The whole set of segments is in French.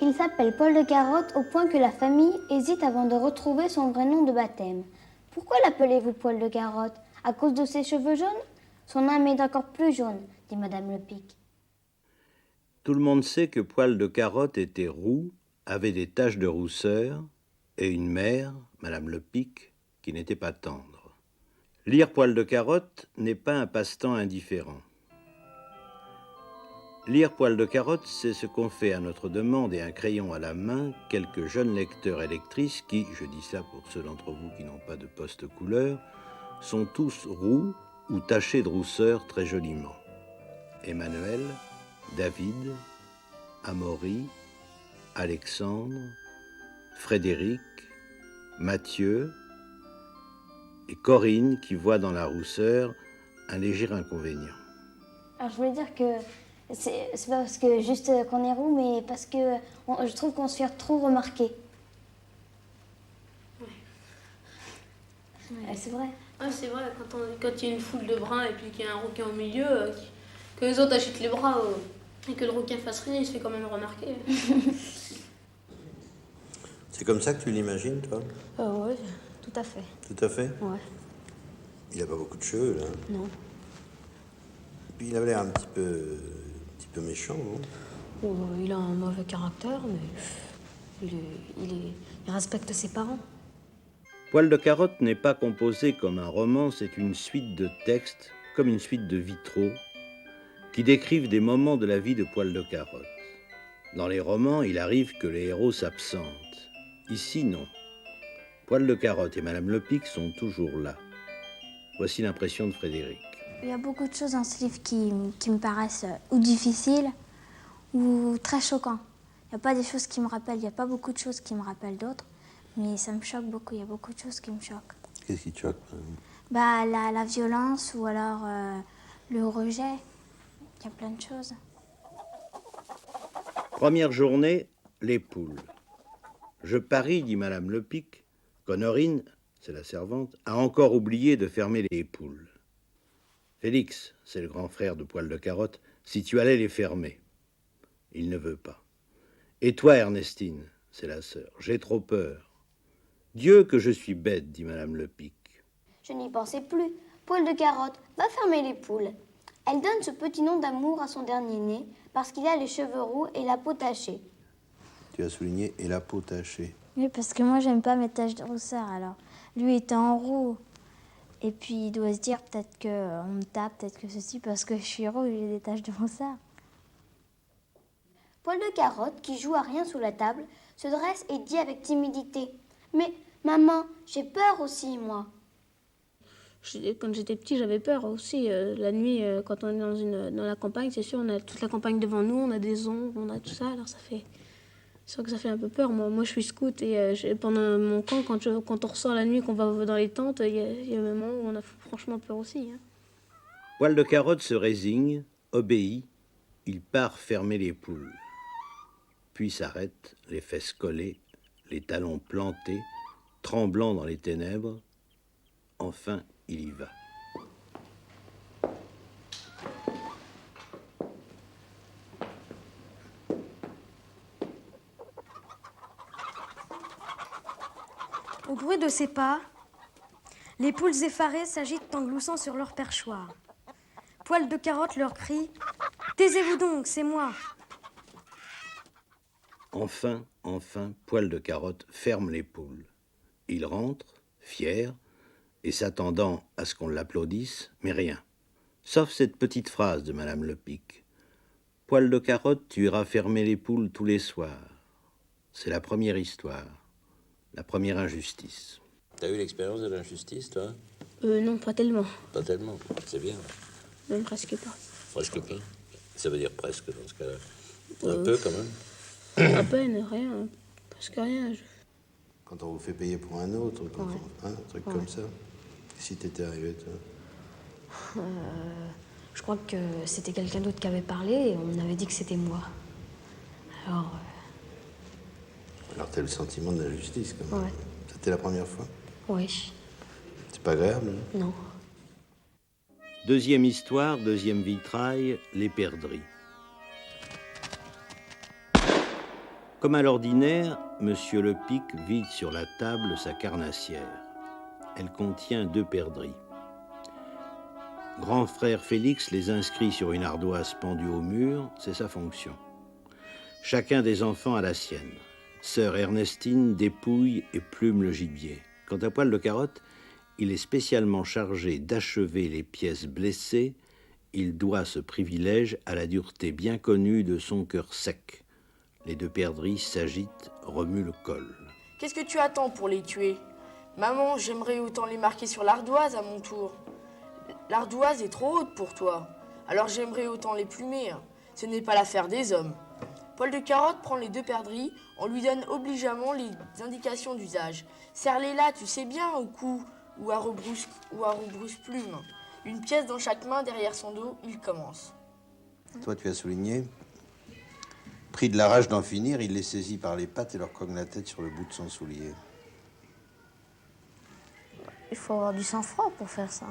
Il s'appelle Poil de Carotte au point que la famille hésite avant de retrouver son vrai nom de baptême. Pourquoi l'appelez-vous Poil de Carotte? À cause de ses cheveux jaunes? Son âme est encore plus jaune, dit Madame Lepic. Tout le monde sait que Poil de Carotte était roux, avait des taches de rousseur, et une mère, Madame Lepic, qui n'était pas tendre. Lire Poil de Carotte n'est pas un passe-temps indifférent. Lire Poil de Carotte, c'est ce qu'ont fait à notre demande et un crayon à la main quelques jeunes lecteurs et lectrices qui, je dis ça pour ceux d'entre vous qui n'ont pas de poste couleur, sont tous roux ou tachés de rousseur très joliment. Emmanuel, David, Amaury, Alexandre, Frédéric, Mathieu et Corinne qui voit dans la rousseur un léger inconvénient. Alors je voulais dire que c'est pas parce que juste qu'on est roux, mais parce que je trouve qu'on se fait trop remarquer. Ouais, c'est vrai. Ouais, c'est vrai, quand il y a une foule de bruns et puis qu'il y a un requin au milieu, que les autres agitent les bras et que le requin fasse rien, il se fait quand même remarquer. C'est comme ça que tu l'imagines, toi? Oui, tout à fait. Tout à fait? Ouais. Il n'a pas beaucoup de cheveux, là. Non. Puis il avait l'air un petit peu méchant, non? Oh, il a un mauvais caractère, mais il respecte ses parents. Poil de Carotte n'est pas composé comme un roman, c'est une suite de textes, comme une suite de vitraux, qui décrivent des moments de la vie de Poil de Carotte. Dans les romans, il arrive que les héros s'absentent. Ici, non. Poil de Carotte et Madame Lepic sont toujours là. Voici l'impression de Frédéric. Il y a beaucoup de choses dans ce livre qui me paraissent ou difficiles ou très choquantes. Il n'y a pas des choses qui me rappellent, il n'y a pas beaucoup de choses qui me rappellent d'autres, mais ça me choque beaucoup, il y a beaucoup de choses qui me choquent. Qu'est-ce qui te choque? La violence ou alors le rejet, il y a plein de choses. Première journée, les poules. Je parie, dit Madame Lepic, qu'Honorine, c'est la servante, a encore oublié de fermer les poules. Félix, c'est le grand frère de Poil de Carotte, si tu allais les fermer. Il ne veut pas. Et toi, Ernestine, c'est la sœur, j'ai trop peur. Dieu que je suis bête, dit Madame Lepic. Je n'y pensais plus. Poil de Carotte, va fermer les poules. Elle donne ce petit nom d'amour à son dernier-né parce qu'il a les cheveux roux et la peau tachée. Tu as souligné « et la peau tachée ». Oui, parce que moi, j'aime pas mes taches de rousseur, alors. Lui était en roux. Et puis, il doit se dire peut-être qu'on me tape, peut-être que ceci, parce que je suis roux et j'ai des taches de rousseur. Poil de Carotte, qui joue à rien sous la table, se dresse et dit avec timidité. « Mais, maman, j'ai peur aussi, moi. » Quand j'étais petit, j'avais peur aussi. La nuit, quand on est dans la campagne, c'est sûr, on a toute la campagne devant nous, on a des ombres, on a tout ça, alors c'est sûr que ça fait un peu peur. Moi je suis scout et pendant mon camp, quand on ressort la nuit, qu'on va dans les tentes, il y a un moment où on a franchement peur aussi. Hein. Poil de Carotte se résigne, obéit, il part fermer les poules. Puis s'arrête, les fesses collées, les talons plantés, tremblant dans les ténèbres. Enfin, il y va. Au bruit de ses pas, les poules effarées s'agitent en gloussant sur leur perchoir. Poil de Carotte leur crie « Taisez-vous donc, c'est moi !» Enfin, Poil de Carotte ferme les poules. Il rentre, fier, et s'attendant à ce qu'on l'applaudisse, mais rien. Sauf cette petite phrase de Madame Lepic. « Poil de Carotte, tu iras fermer les poules tous les soirs. » C'est la première histoire, la première injustice. T'as eu l'expérience de l'injustice, toi? Non, pas tellement. Pas tellement, c'est bien. Même presque pas. Presque pas. Ça veut dire presque dans ce cas-là. Un peu quand même. À peine, rien, presque rien. Quand on vous fait payer pour un autre, un truc comme ça. Si t'étais arrivé, toi? Je crois que c'était quelqu'un d'autre qui avait parlé et on avait dit que c'était moi. Alors t'as le sentiment de l'injustice, quand même. Ouais. C'était la première fois? Oui. C'est pas agréable, hein? Non. Deuxième histoire, deuxième vitrail, les perdrix. Comme à l'ordinaire, Monsieur Lepic vide sur la table sa carnassière. Elle contient 2 perdrix. Grand frère Félix les inscrit sur une ardoise pendue au mur, c'est sa fonction. Chacun des enfants a la sienne. Sœur Ernestine dépouille et plume le gibier. Quant à Poil de Carotte, il est spécialement chargé d'achever les pièces blessées. Il doit ce privilège à la dureté bien connue de son cœur sec. Les 2 perdrix s'agitent, remuent le col. Qu'est-ce que tu attends pour les tuer? Maman, j'aimerais autant les marquer sur l'ardoise à mon tour. L'ardoise est trop haute pour toi, alors j'aimerais autant les plumer. Ce n'est pas l'affaire des hommes. Poil de Carotte prend les 2 perdrix, on lui donne obligeamment les indications d'usage. Serre-les là, tu sais bien, au cou ou à rebrousse-plume. Une pièce dans chaque main derrière son dos, il commence. Toi, tu as souligné. Pris de la rage d'en finir, il les saisit par les pattes et leur cogne la tête sur le bout de son soulier. Il faut avoir du sang-froid pour faire ça.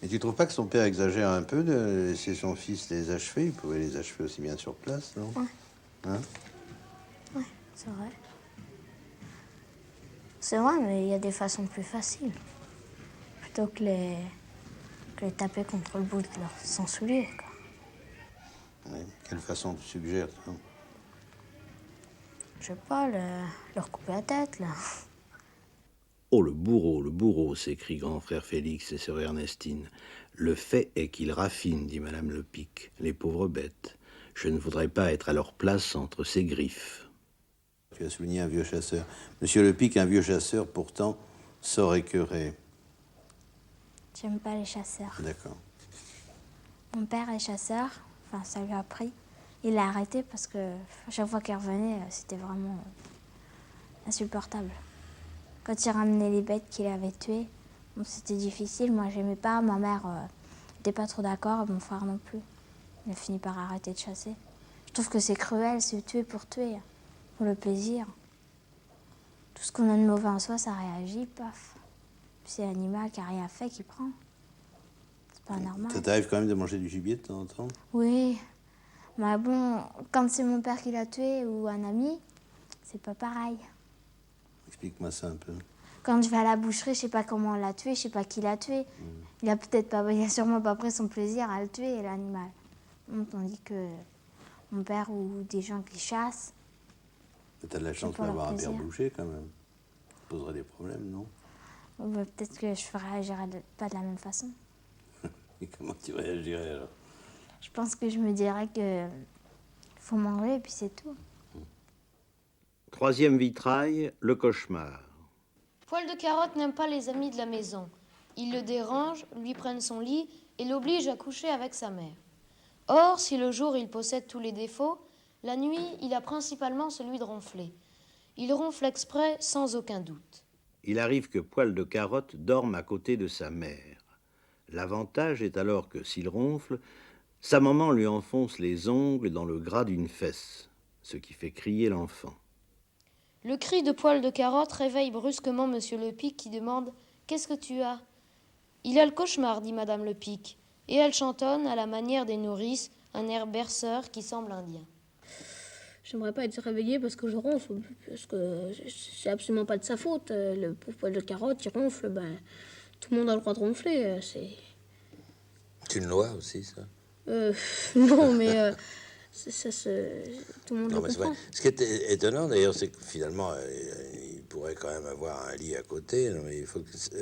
Et tu trouves pas que son père exagère un peu de laisser son fils les achever? Il pouvait les achever aussi bien sur place, non? Ouais. Hein? Ouais, c'est vrai. C'est vrai, mais il y a des façons plus faciles. Plutôt que les taper contre le bout de son soulier, quoi. Ouais. Quelle façon tu suggères, toi? Je sais pas, leur couper la tête, là. Oh, le bourreau, s'écrie grand frère Félix et sœur Ernestine. Le fait est qu'ils raffinent, dit Madame Lepic, les pauvres bêtes. Je ne voudrais pas être à leur place entre ces griffes. Tu as souligné un vieux chasseur. Monsieur Lepic, un vieux chasseur, pourtant, sort écœuré. J'aime pas les chasseurs. D'accord. Mon père est chasseur, enfin ça lui a pris. Il l'a arrêté parce que à chaque fois qu'il revenait, c'était vraiment insupportable. Quand il ramenait les bêtes qu'il avait tuées, bon, c'était difficile. Moi, j'aimais pas. Ma mère n'était pas trop d'accord, et mon frère non plus. Il a fini par arrêter de chasser. Je trouve que c'est cruel, se tuer, pour le plaisir. Tout ce qu'on a de mauvais en soi, ça réagit, paf. Puis c'est l'animal qui a rien fait qui prend. C'est pas normal. Ça t'arrive quand même de manger du gibier de temps en temps? Oui, mais bon, quand c'est mon père qui l'a tué ou un ami, c'est pas pareil. Explique-moi ça un peu. Quand je vais à la boucherie, je sais pas comment on l'a tué, je sais pas qui l'a tué. Il a sûrement pas pris son plaisir à le tuer, l'animal. Tandis que mon père ou des gens qui chassent. T'as de la chance d'avoir un père boucher quand même. Ça poserait des problèmes, non? Peut-être que je réagirais pas de la même façon. Et comment tu réagirais alors? Je pense que je me dirais que faut manger et puis c'est tout. 3e vitrail, le cauchemar. Poil de Carotte n'aime pas les amis de la maison. Ils le dérangent, lui prennent son lit et l'obligent à coucher avec sa mère. Or, si le jour il possède tous les défauts, la nuit il a principalement celui de ronfler. Il ronfle exprès sans aucun doute. Il arrive que Poil de Carotte dorme à côté de sa mère. L'avantage est alors que s'il ronfle, sa maman lui enfonce les ongles dans le gras d'une fesse, ce qui fait crier l'enfant. Le cri de Poil de Carotte réveille brusquement Monsieur Lepic qui demande « Qu'est-ce que tu as ?» Il a le cauchemar, dit Madame Lepic, et elle chantonne à la manière des nourrices un air berceur qui semble indien. J'aimerais pas être réveillée parce que je ronfle, parce que c'est absolument pas de sa faute. Le pauvre Poil de Carotte, il ronfle, ben, tout le monde a le droit de ronfler. C'est une loi aussi, ça? Non, mais tout le monde Non, le mais c'est comprend. vrai. Ce qui est étonnant d'ailleurs, c'est que finalement, il pourrait quand même avoir un lit à côté. Mais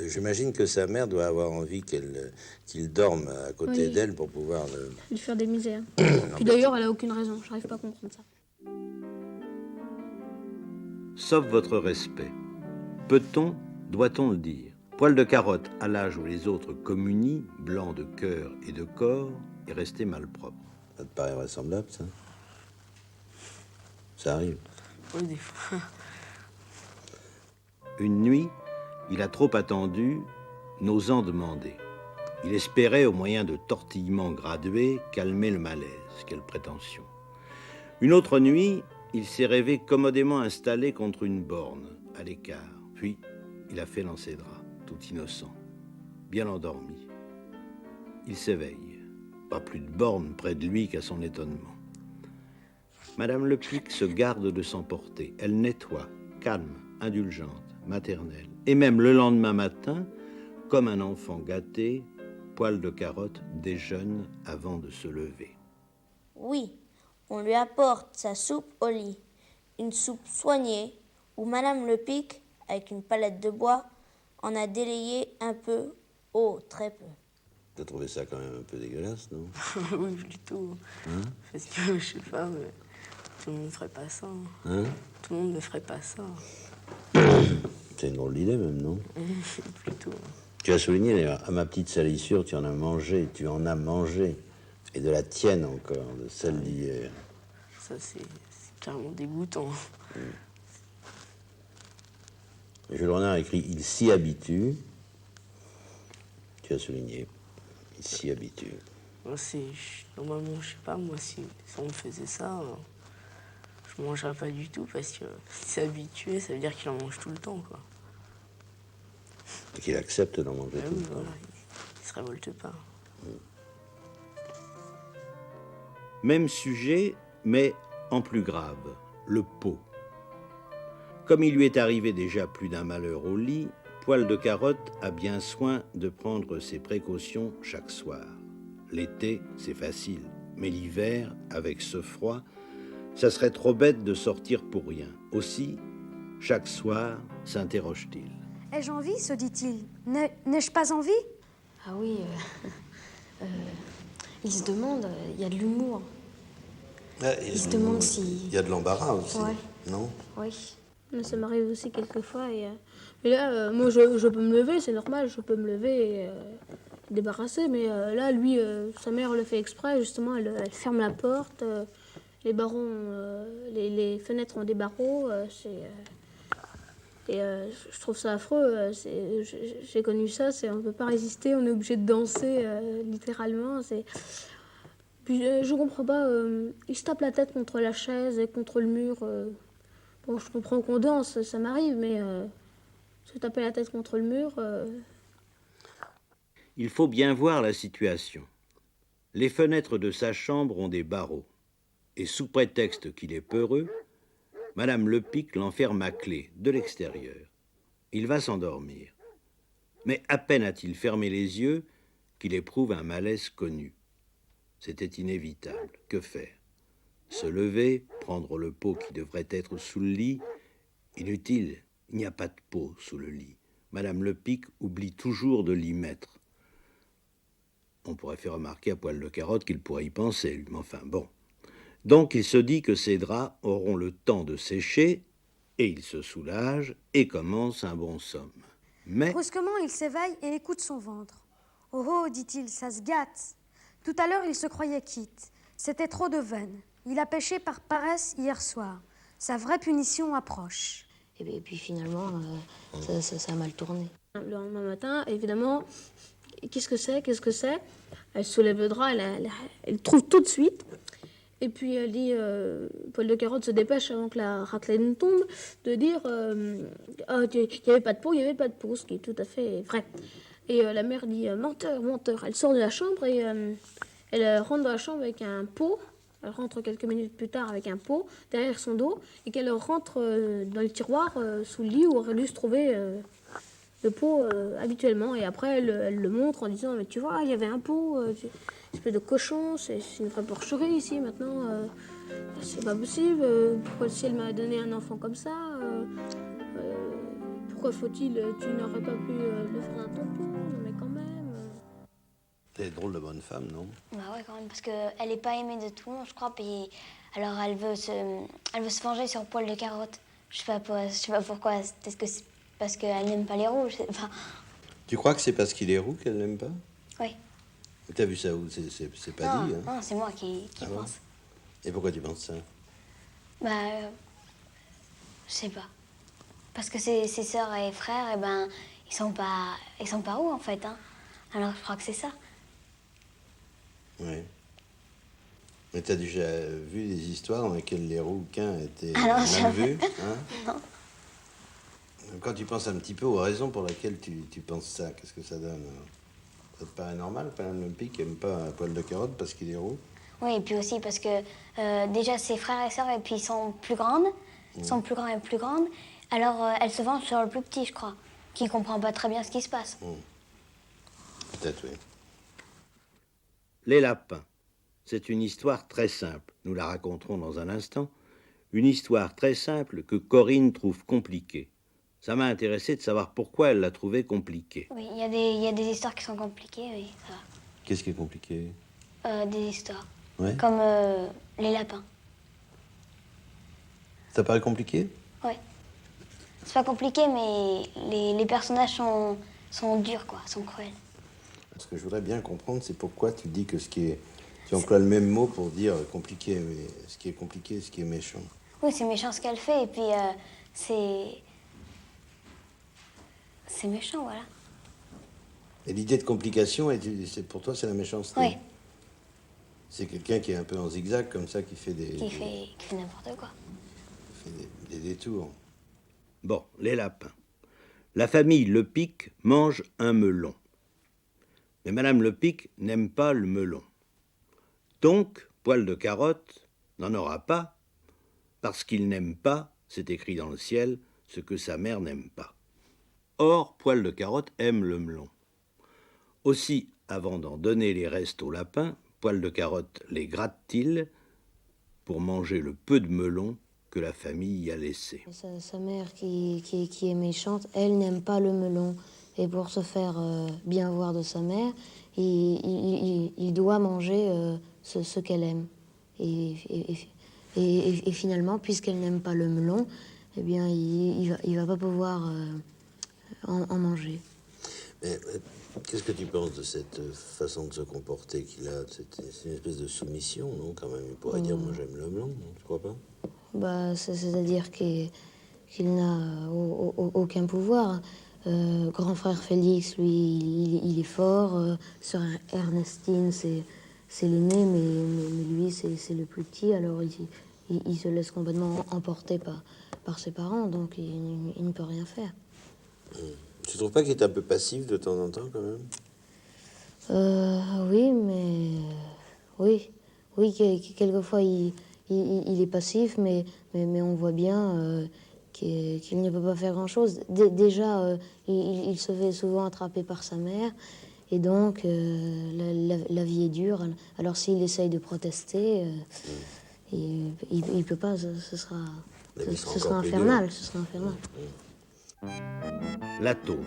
j'imagine que sa mère doit avoir envie qu'il dorme à côté Oui. d'elle pour pouvoir Lui faire des misères. Non, Puis d'ailleurs, elle a aucune raison. J'arrive pas à comprendre ça. Sauf votre respect. Peut-on, doit-on le dire? Poil de Carotte, à l'âge où les autres communient, blanc de cœur et de corps, est resté malpropre. Ça te paraît vraisemblable, ça? Ça arrive. Oui, des fois. Une nuit, il a trop attendu, n'osant demander. Il espérait, au moyen de tortillements gradués, calmer le malaise. Quelle prétention. Une autre nuit, il s'est rêvé commodément installé contre une borne, à l'écart. Puis, il a fait lancer drap, tout innocent, bien endormi. Il s'éveille. Pas plus de borne près de lui qu'à son étonnement. Madame Lepic se garde de s'emporter. Elle nettoie, calme, indulgente, maternelle. Et même le lendemain matin, comme un enfant gâté, Poil de Carotte déjeune avant de se lever. Oui, on lui apporte sa soupe au lit. Une soupe soignée, où Madame Lepic, avec une palette de bois, en a délayé un peu, très peu. T'as trouvé ça quand même un peu dégueulasse, non? Oui, plutôt. Parce que, je sais pas, mais tout le monde ne ferait pas ça. Hein? Tout le monde ne ferait pas ça. C'est une drôle d'idée même, non? Plutôt. Tu as souligné, à ma petite salissure, tu en as mangé. Et de la tienne encore, de celle d'hier. Ça, c'est carrément dégoûtant. Jules Renard a écrit « Il s'y habitue ». Tu as souligné « Il s'y habitue ». Moi, normalement, je sais pas, moi, si on me faisait ça, je mangerais pas du tout, parce que si c'est habitué, ça veut dire qu'il en mange tout le temps, quoi. Et qu'il accepte d'en manger tout le temps. Voilà, il se révolte pas. Même sujet, mais en plus grave, le pot. Comme il lui est arrivé déjà plus d'un malheur au lit, Poil de Carotte a bien soin de prendre ses précautions chaque soir. L'été, c'est facile, mais l'hiver, avec ce froid, ça serait trop bête de sortir pour rien. Aussi, chaque soir, s'interroge-t-il. Ai-je envie, se dit-il? N'ai-je pas envie? Ah oui, il se demande, il y a de l'humour. Il se demande si... Il y a de l'embarras aussi, Ouais. non? Oui. Mais ça m'arrive aussi quelquefois. Mais là, moi, je peux me lever, c'est normal, je peux me lever et débarrasser. Mais là, lui, sa mère le fait exprès, justement, elle ferme la porte. Les barreaux, les fenêtres ont des barreaux. Je trouve ça affreux. J'ai connu ça, on ne peut pas résister, on est obligé de danser, littéralement. Puis, je comprends pas, il se tape la tête contre la chaise et contre le mur. Bon, je comprends qu'on danse, ça m'arrive, mais se taper la tête contre le mur... Il faut bien voir la situation. Les fenêtres de sa chambre ont des barreaux. Et sous prétexte qu'il est peureux, Madame Lepic l'enferme à clé, de l'extérieur. Il va s'endormir. Mais à peine a-t-il fermé les yeux qu'il éprouve un malaise connu. C'était inévitable. Que faire? Se lever, prendre le pot qui devrait être sous le lit. Inutile, il n'y a pas de pot sous le lit. Madame Lepic oublie toujours de l'y mettre. On pourrait faire remarquer à Poil de Carotte qu'il pourrait y penser, lui, mais enfin, bon. Donc il se dit que ses draps auront le temps de sécher, et il se soulage et commence un bon somme. Mais... Brusquement, il s'éveille et écoute son ventre. « Oh oh, dit-il, ça se gâte. Tout à l'heure, il se croyait quitte. C'était trop de veine. Il a pêché par paresse hier soir. Sa vraie punition approche. » Et puis finalement, ça a mal tourné. Le lendemain matin, évidemment, qu'est-ce que c'est? Elle soulève le drap, elle trouve tout de suite. Et puis elle dit, Poil de Carotte se dépêche avant que la raclette tombe, de dire il n'y avait pas de pot, ce qui est tout à fait vrai. Et la mère dit menteur. Elle sort de la chambre et elle rentre dans la chambre avec un pot. Elle rentre quelques minutes plus tard avec un pot derrière son dos et qu'elle rentre dans le tiroir sous le lit où aurait dû se trouver le pot habituellement. Et après, elle le montre en disant mais tu vois, il y avait un pot, espèce de cochon, c'est une vraie porcherie ici maintenant. C'est pas possible. Pourquoi le ciel m'a donné un enfant comme ça? Pourquoi faut-il, tu n'aurais pas pu le faire à ton pot? Non mais quand même. T'es drôle de bonne femme, non? Bah ouais, quand même, parce qu'elle n'est pas aimée de tout le monde, je crois. Puis alors, elle veut se venger sur Poil de Carotte. Je sais pas pourquoi. Est-ce que c'est parce qu'elle n'aime pas les rouges? Enfin... Tu crois que c'est parce qu'il est roux qu'elle l'aime pas? Oui. T'as vu ça où? C'est pas dit, hein? Non, c'est moi qui Ah bon? pense. Et pourquoi tu penses ça? Bah, je sais pas. Parce que ses sœurs et frères, eh ben, ils sont pas roux, en fait, hein. Alors, je crois que c'est ça. Oui. Mais t'as déjà vu des histoires dans lesquelles les rouquins étaient Ah non, mal vus, hein? Non. Quand tu penses un petit peu aux raisons pour lesquelles tu penses ça, qu'est-ce que ça donne? Ça te paraît normal, Madame Lepic n'aime pas Poil de Carotte parce qu'il est roux? Oui, et puis aussi parce que déjà ses frères et sœurs, et puis ils sont plus grandes, sont plus grands et plus grandes. Alors elle se venge sur le plus petit, je crois, qui ne comprend pas très bien ce qui se passe. Peut-être, oui. Les lapins. C'est une histoire très simple. Nous la raconterons dans un instant. Une histoire très simple que Corinne trouve compliquée. Ça m'a intéressé de savoir pourquoi elle l'a trouvée compliquée. Oui, il y a des histoires qui sont compliquées, oui, ça va. Qu'est-ce qui est compliqué? Des histoires. Ouais. Comme les lapins. Ça paraît compliqué? Oui. C'est pas compliqué, mais les personnages sont durs, quoi, sont cruels. Ce que je voudrais bien comprendre, c'est pourquoi tu dis que ce qui est... Tu emploies le même mot pour dire compliqué, mais ce qui est compliqué, ce qui est méchant. Oui, c'est méchant ce qu'elle fait, et puis c'est méchant, voilà. Et l'idée de complication, pour toi, c'est la méchanceté? Oui. C'est quelqu'un qui est un peu en zigzag, comme ça, qui fait Qui fait n'importe quoi. Qui fait des détours. Bon, les lapins. La famille Lepic mange un melon. Mais Madame Lepic n'aime pas le melon. Donc, Poil de Carotte n'en aura pas, parce qu'il n'aime pas, c'est écrit dans le ciel, ce que sa mère n'aime pas. Or, Poil de Carotte aime le melon. Aussi, avant d'en donner les restes aux lapins, Poil de Carotte les gratte-t-il pour manger le peu de melon que la famille y a laissé. Sa mère qui est méchante, elle n'aime pas le melon. Et pour se faire bien voir de sa mère, il doit manger ce qu'elle aime. Et finalement, puisqu'elle n'aime pas le melon, eh bien, il va pas pouvoir en manger. Mais qu'est-ce que tu penses de cette façon de se comporter qu'il a? C'est une espèce de soumission, non? Quand même, il pourrait dire, moi j'aime le melon, non? Tu crois pas? Bah, c'est-à-dire qu'il n'a aucun pouvoir. Grand frère Félix, lui, il est fort. Sœur Ernestine, c'est l'aîné, mais lui, c'est le plus petit. Alors, il se laisse complètement emporter par ses parents, donc il ne peut rien faire. Tu trouves pas qu'il est un peu passif de temps en temps, quand même? Oui, mais... Oui, quelquefois, il est passif, mais on voit bien... qu'il ne peut pas faire grand-chose. Déjà, il se fait souvent attraper par sa mère, et donc la vie est dure. Alors s'il essaye de protester, il ne peut pas, ce sera infernal. Ce sera infernal. La taupe.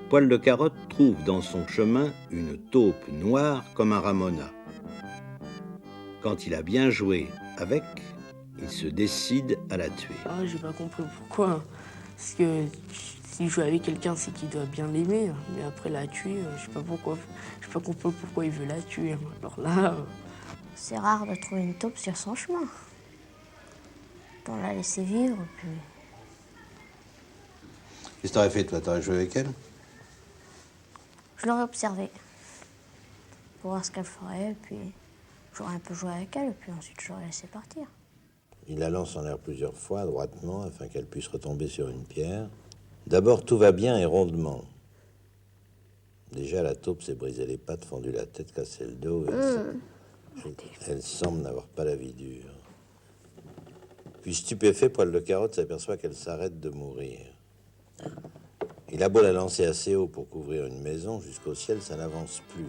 Poil de Carotte trouve dans son chemin une taupe noire comme un ramona. Quand il a bien joué avec, il se décide à la tuer. Ah, j'ai pas compris pourquoi. Parce que s'il joue avec quelqu'un, c'est qu'il doit bien l'aimer. Mais après la tuer, je sais pas pourquoi. Je sais pas compris pourquoi il veut la tuer. Alors là. C'est rare de trouver une taupe sur son chemin. On l'a laissé vivre, puis. Qu'est-ce que t'aurais fait, toi? T'aurais joué avec elle? Je l'aurais observée. Pour voir ce qu'elle ferait, puis j'aurais un peu joué avec elle, et puis ensuite je l'aurais laissé partir. Il la lance en l'air plusieurs fois, droitement, afin qu'elle puisse retomber sur une pierre. D'abord, tout va bien et rondement. Déjà, la taupe s'est brisé les pattes, fendu la tête, cassé le dos. Elle semble n'avoir pas la vie dure. Puis, stupéfait, Poil de Carotte s'aperçoit qu'elle s'arrête de mourir. Il a beau la lancer assez haut pour couvrir une maison, jusqu'au ciel, ça n'avance plus.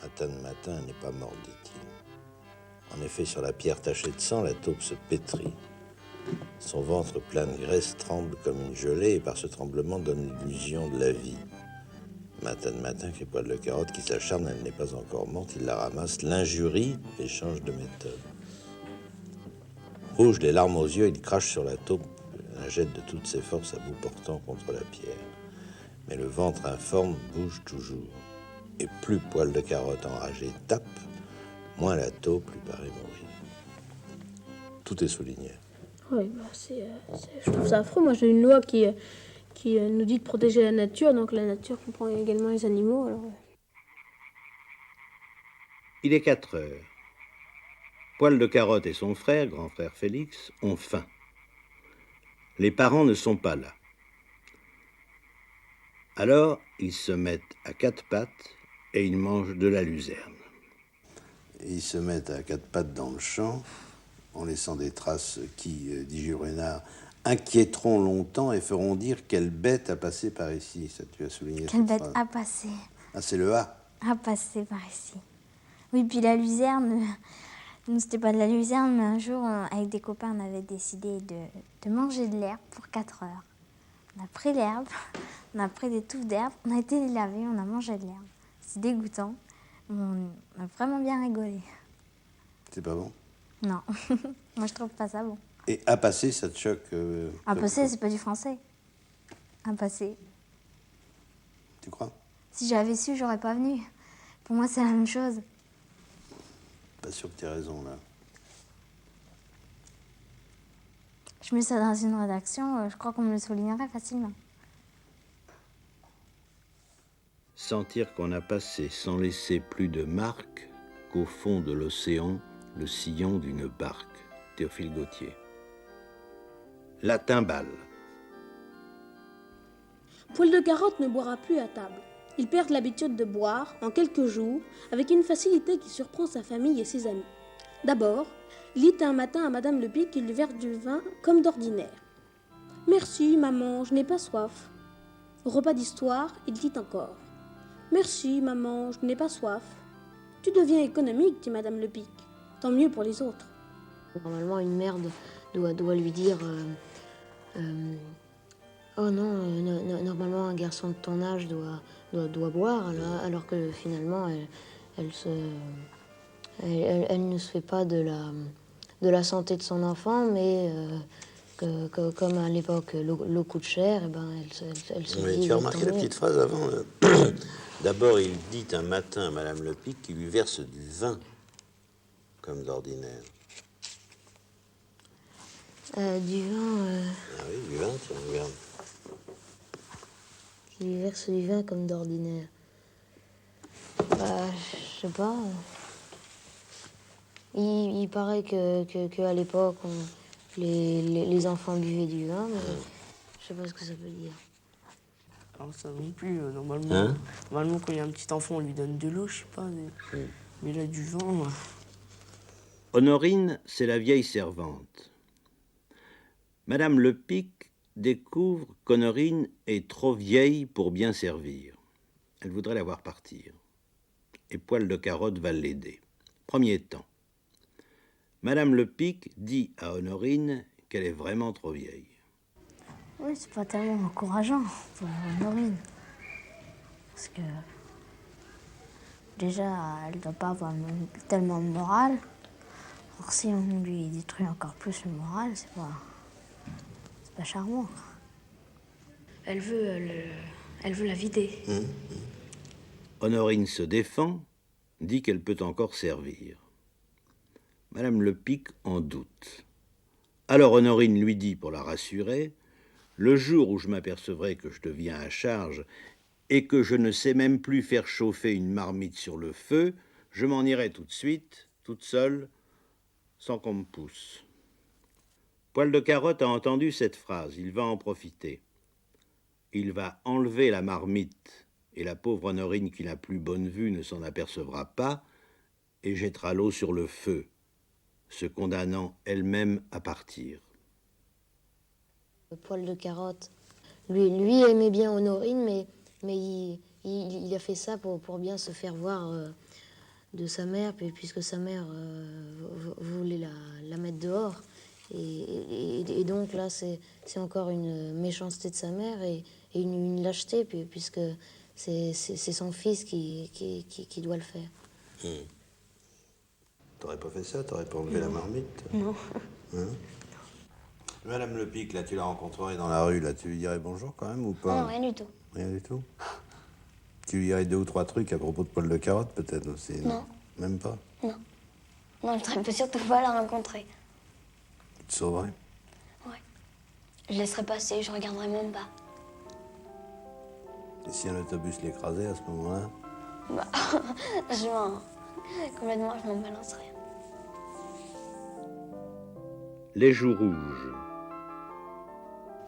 Matin, elle n'est pas morte, dit-il. En effet, sur la pierre tachée de sang, la taupe se pétrit. Son ventre plein de graisse tremble comme une gelée et par ce tremblement donne l'illusion de la vie. Matin, crie Poil de Carotte qui s'acharne, elle n'est pas encore morte, il la ramasse, l'injurie et change de méthode. Rouge, les larmes aux yeux, il crache sur la taupe, la jette de toutes ses forces à bout portant contre la pierre. Mais le ventre informe bouge toujours. Et plus Poil de Carotte enragé tape, moins la taupe lui paraît mourir. Tout est souligné. Oui, bah je trouve ça affreux. Moi, j'ai une loi qui nous dit de protéger la nature, donc la nature comprend également les animaux. Alors... Il est 4 heures. Poil de Carotte et son frère, grand frère Félix, ont faim. Les parents ne sont pas là. Alors, ils se mettent à 4 pattes et ils mangent de la luzerne. ils se mettent à quatre pattes dans le champ, en laissant des traces qui, dit Jules Renard, inquiéteront longtemps et feront dire quelle bête a passé par ici. Ça, tu as souligné Quelle cette bête phrase. a passé. Ah, c'est le A. A passé par ici. Oui, puis la luzerne, nous c'était pas de la luzerne, mais un jour, avec des copains, on avait décidé de manger de l'herbe pour 4 heures. On a pris l'herbe, on a pris des touffes d'herbe, on a été les laver, on a mangé de l'herbe. C'est dégoûtant, mais on a vraiment bien rigolé. C'est pas bon. Non, moi je trouve pas ça bon. Et à passer, ça te choque À passer, c'est pas du français. À passer. Tu crois? Si j'avais su, j'aurais pas venu. Pour moi, c'est la même chose. Pas sûr que tu aies raison, là. Je mets ça dans une rédaction, je crois qu'on me le soulignerait facilement. Sentir qu'on a passé sans laisser plus de marque qu'au fond de l'océan, le sillon d'une barque. Théophile Gautier. La timbale. Poil de Carotte ne boira plus à table. Il perd l'habitude de boire en quelques jours avec une facilité qui surprend sa famille et ses amis. D'abord, il dit un matin à Madame Lepic qu'il lui verse du vin comme d'ordinaire. « Merci, maman, je n'ai pas soif. » Au repas d'histoire, il dit encore. « Merci, maman, je n'ai pas soif. » Tu deviens économique, dit Madame Lepic. Tant mieux pour les autres. Normalement, une mère doit lui dire oh non, normalement, un garçon de ton âge doit boire, alors que finalement, elle ne se fait pas de la santé de son enfant, mais comme à l'époque, l'eau coûte cher, et ben, elle se Mais dit... tu as remarqué la petite phrase avant D'abord, il dit un matin à Madame Lepic qu'il lui verse du vin, comme d'ordinaire. Du vin... Ah oui, du vin, tiens, regarde. Qui lui verse du vin comme d'ordinaire. Je sais pas. Il paraît que à l'époque, les enfants buvaient du vin, mais je sais pas ce que ça veut dire. Alors ça non plus, normalement. Hein? Normalement, quand il y a un petit enfant, on lui donne de l'eau, je sais pas. Mais là, du vin... Honorine, c'est la vieille servante. Madame Lepic découvre qu'Honorine est trop vieille pour bien servir. Elle voudrait la voir partir. Et Poil de Carotte va l'aider. Premier temps. Madame Lepic dit à Honorine qu'elle est vraiment trop vieille. Oui, c'est pas tellement encourageant pour Honorine. Parce que déjà, elle doit pas avoir tellement de morale. Alors si on lui détruit encore plus le moral, c'est pas charmant. Elle veut la vider. Honorine se défend, dit qu'elle peut encore servir. Madame Lepic en doute. Alors Honorine lui dit, pour la rassurer, « Le jour où je m'apercevrai que je deviens à charge et que je ne sais même plus faire chauffer une marmite sur le feu, je m'en irai tout de suite, toute seule, sans qu'on me pousse. » Poil de Carotte a entendu cette phrase, il va en profiter. Il va enlever la marmite, et la pauvre Honorine qui n'a plus bonne vue ne s'en apercevra pas, et jettera l'eau sur le feu, se condamnant elle-même à partir. Poil de Carotte, lui aimait bien Honorine, mais il a fait ça pour bien se faire voir de sa mère, puisque sa mère voulait la mettre dehors. Et donc là, c'est encore une méchanceté de sa mère et une lâcheté, puisque c'est son fils qui doit le faire. T'aurais pas fait ça? T'aurais pas enlevé la marmite? Non. Hein? Madame Lepic, là, tu la rencontrerais dans la rue, là, tu lui dirais bonjour quand même ou pas? Non, rien du tout. Rien du tout? Tu lui dirais 2 ou 3 trucs à propos de Poil de Carotte, peut-être aussi? Non. Même pas? Non. Non, je ne peux surtout pas la rencontrer. Tu te sauverais? Ouais. Je laisserai passer, je regarderai même pas. Et si un autobus l'écrasait à ce moment-là? Bah, complètement, je m'en balancerai. Les joues rouges.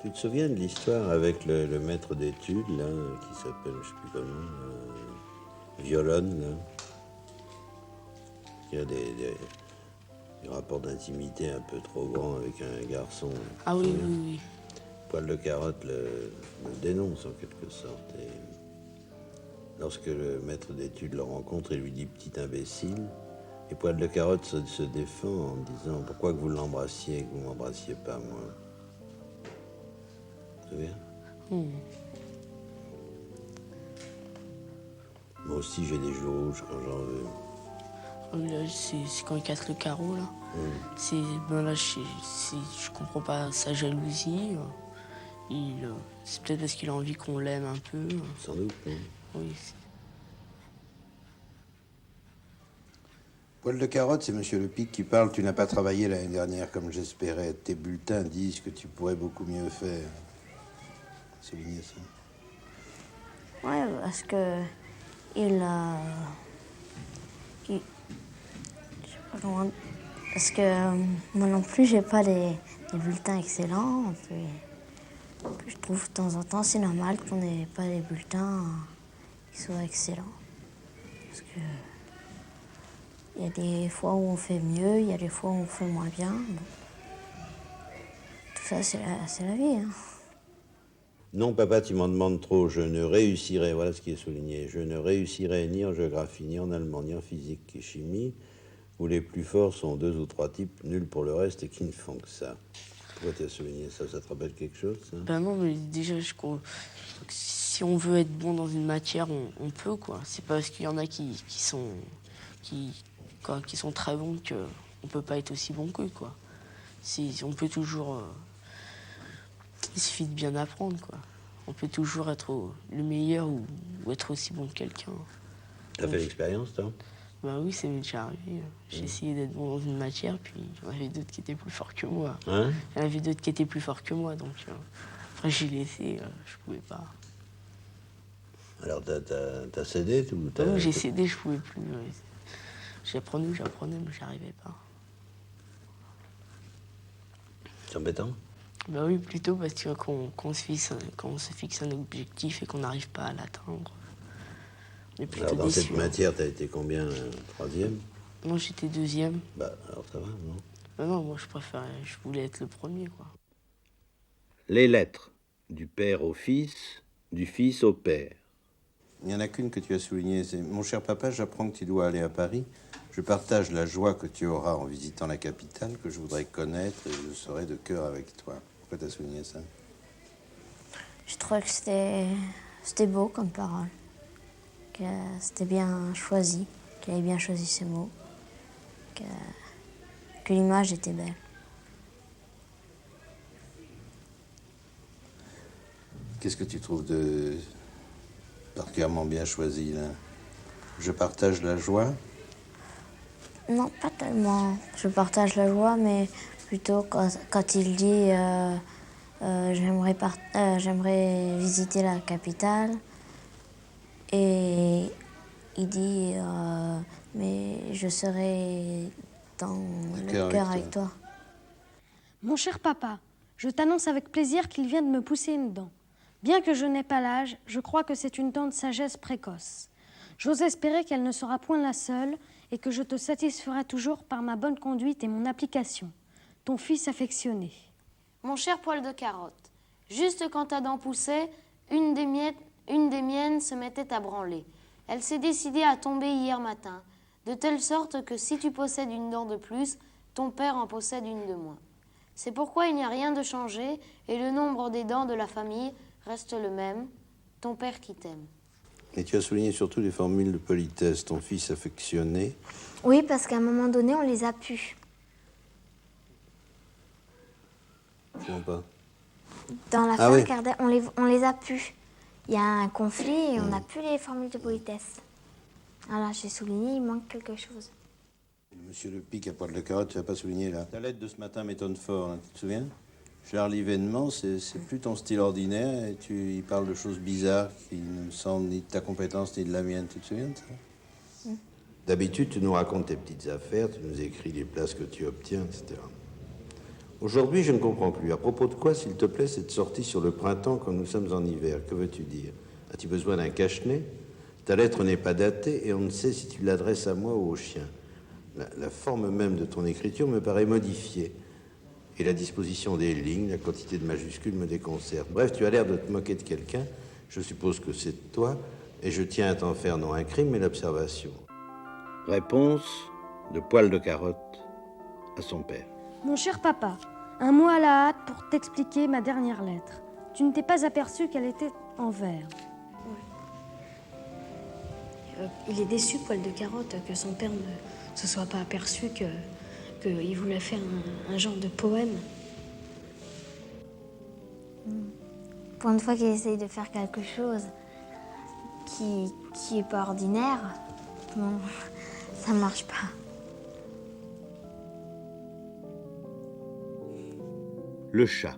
Tu te souviens de l'histoire avec le maître d'études, là, qui s'appelle, je sais plus comment, Violonne, là? Il y a des rapports d'intimité un peu trop grands avec un garçon. Ah oui, oui, oui. Poil de Carotte le dénonce en quelque sorte. Et lorsque le maître d'études le rencontre, il lui dit petit imbécile. Et Poil de Carotte se défend en disant pourquoi que vous l'embrassiez et que vous ne m'embrassiez pas moi. Tu te souviens? Moi aussi j'ai des joues rouges quand j'en veux. Là, c'est quand il casse le carreau, là. C'est, ben là, je comprends pas sa jalousie. C'est peut-être parce qu'il a envie qu'on l'aime un peu. Sans doute, oui. Oui. Poil de Carotte, c'est Monsieur Le Pic qui parle. Tu n'as pas travaillé l'année dernière comme j'espérais. Tes bulletins disent que tu pourrais beaucoup mieux faire. Souligner ça. Ouais, parce que je sais pas comment. Parce que moi non plus, j'ai pas des bulletins excellents. Puis je trouve de temps en temps, c'est normal qu'on n'ait pas des bulletins qui soient excellents. Parce que il y a des fois où on fait mieux, il y a des fois où on fait moins bien. Bon. Tout ça, c'est la vie. Hein. Non, papa, tu m'en demandes trop. Je ne réussirai, voilà ce qui est souligné, je ne réussirai ni en géographie, ni en allemand, ni en physique et chimie, où les plus forts sont 2 ou 3 types, nuls pour le reste et qui ne font que ça. Pourquoi tu as souligné ça? Ça te rappelle quelque chose, ça? Ben non, mais déjà, je crois que si on veut être bon dans une matière, on peut, quoi. C'est pas parce qu'il y en a qui sont très bons qu'on peut pas être aussi bon qu'eux, quoi. On peut toujours... il suffit de bien apprendre, quoi. On peut toujours être le meilleur ou être aussi bon que quelqu'un. T'as fait l'expérience, toi? Bah oui, c'est déjà arrivé. J'ai essayé d'être bon dans une matière, puis il y en avait d'autres qui étaient plus forts que moi. Hein? Il y en avait d'autres qui étaient plus forts que moi, donc après j'ai laissé, je pouvais pas. Alors t'as cédé ou t'as... Oui, j'ai cédé, je pouvais plus. J'apprenais, mais j'arrivais pas. C'est embêtant? Bah oui, plutôt parce que quand on se fixe un objectif et qu'on n'arrive pas à l'atteindre, on est plutôt alors dans déçu. cette matière, t'as été combien? 3e? Non, j'étais 2e. Bah alors ça va, non? Bah non, moi je voulais être le premier, quoi. Les lettres, du père au fils, du fils au père. Il n'y en a qu'une que tu as soulignée, c'est « Mon cher papa, j'apprends que tu dois aller à Paris. Je partage la joie que tu auras en visitant la capitale, que je voudrais connaître, et je serai de cœur avec toi. » Pourquoi tu as souligné ça? Je trouvais que c'était beau comme parole, que c'était bien choisi, qu'il avait bien choisi ses mots, que l'image était belle. Qu'est-ce que tu trouves de particulièrement bien choisi, là? Je partage la joie? Non, pas tellement. Je partage la joie, mais plutôt quand il dit j'aimerais visiter la capitale, et il dit mais je serai dans le cœur avec toi. Mon cher papa, je t'annonce avec plaisir qu'il vient de me pousser une dent. Bien que je n'ai pas l'âge, je crois que c'est une dent de sagesse précoce. J'ose espérer qu'elle ne sera point la seule et que je te satisferai toujours par ma bonne conduite et mon application. Ton fils affectionné. Mon cher Poil de Carotte, juste quand ta dent poussait, une des miennes se mettait à branler. Elle s'est décidée à tomber hier matin, de telle sorte que si tu possèdes une dent de plus, ton père en possède une de moins. C'est pourquoi il n'y a rien de changé et le nombre des dents de la famille reste le même, ton père qui t'aime. Et tu as souligné surtout les formules de politesse, ton fils affectionné. Oui, parce qu'à un moment donné, on les a pu. Je comprends pas. Dans Ah l'affaire oui. Cardet, on les a pu. Il y a un conflit et on n'a plus les formules de politesse. Alors j'ai souligné, il manque quelque chose. Monsieur Le Pic à Poil de Carotte, tu n'as pas souligné là. Ta lettre de ce matin m'étonne fort, hein, tu te souviens? Charles Yvénement, c'est plus ton style ordinaire et il parle de choses bizarres qui ne sont ni de ta compétence ni de la mienne. Tu te souviens de ça? D'habitude, tu nous racontes tes petites affaires, tu nous écris les places que tu obtiens, etc. Aujourd'hui, je ne comprends plus. À propos de quoi, s'il te plaît, cette sortie sur le printemps quand nous sommes en hiver? Que veux-tu dire? As-tu besoin d'un cache-nez? Ta lettre n'est pas datée et on ne sait si tu l'adresses à moi ou au chien. La forme même de ton écriture me paraît modifiée. Et la disposition des lignes, la quantité de majuscules me déconcerte. Bref, tu as l'air de te moquer de quelqu'un. Je suppose que c'est toi. Et je tiens à t'en faire non un crime, mais l'observation. Réponse de Poil de Carotte à son père. Mon cher papa, un mot à la hâte pour t'expliquer ma dernière lettre. Tu ne t'es pas aperçu qu'elle était en vers. Il est déçu, Poil de Carotte, que son père ne se soit pas aperçu qu'il voulait faire un genre de poème. Pour une fois qu'il essaye de faire quelque chose qui est pas ordinaire, bon, ça marche pas. Le chat.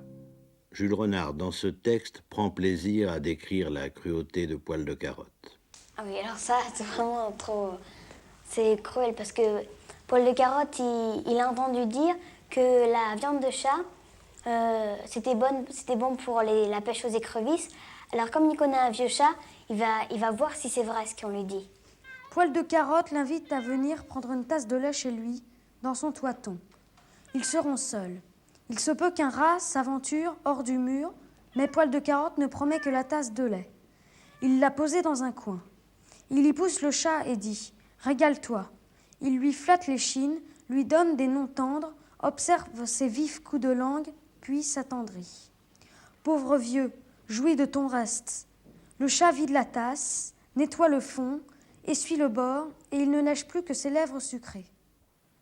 Jules Renard, dans ce texte, prend plaisir à décrire la cruauté de Poil de Carotte. Ah oui, alors ça, c'est vraiment trop... C'est cruel parce que Poil de Carotte, il a entendu dire que la viande de chat, c'était bon pour la pêche aux écrevisses. Alors comme il connaît un vieux chat, il va voir si c'est vrai ce qu'on lui dit. Poil de Carotte l'invite à venir prendre une tasse de lait chez lui, dans son toiton. Ils seront seuls. Il se peut qu'un rat s'aventure hors du mur, mais Poil de Carotte ne promet que la tasse de lait. Il l'a posée dans un coin. Il y pousse le chat et dit « Régale-toi ». Il lui flatte l'échine, lui donne des noms tendres, observe ses vifs coups de langue, puis s'attendrit. Pauvre vieux, jouis de ton reste. Le chat vide la tasse, nettoie le fond, essuie le bord, et il ne lèche plus que ses lèvres sucrées.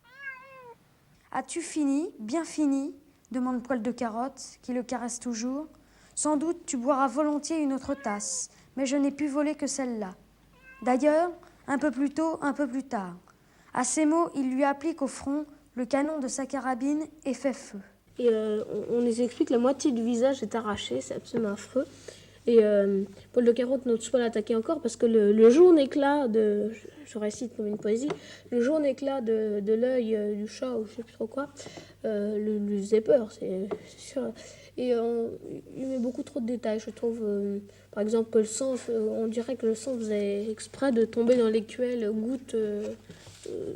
« As-tu fini, bien fini ?» demande Poil de Carotte, qui le caresse toujours. « Sans doute tu boiras volontiers une autre tasse, mais je n'ai pu voler que celle-là. D'ailleurs, un peu plus tôt, un peu plus tard. » À ces mots, il lui applique au front le canon de sa carabine et fait feu. Et on nous explique que la moitié du visage est arrachée, c'est absolument affreux. Et Poil de Carotte n'ose pas l'attaquer encore parce que le jaune éclat de... Je récite comme une poésie. Le jaune éclat de l'œil du chat ou je sais plus trop quoi lui faisait peur, c'est sûr. Et il met beaucoup trop de détails, je trouve. Par exemple, que le sang, on dirait que le sang faisait exprès de tomber dans l'écuelle goutte.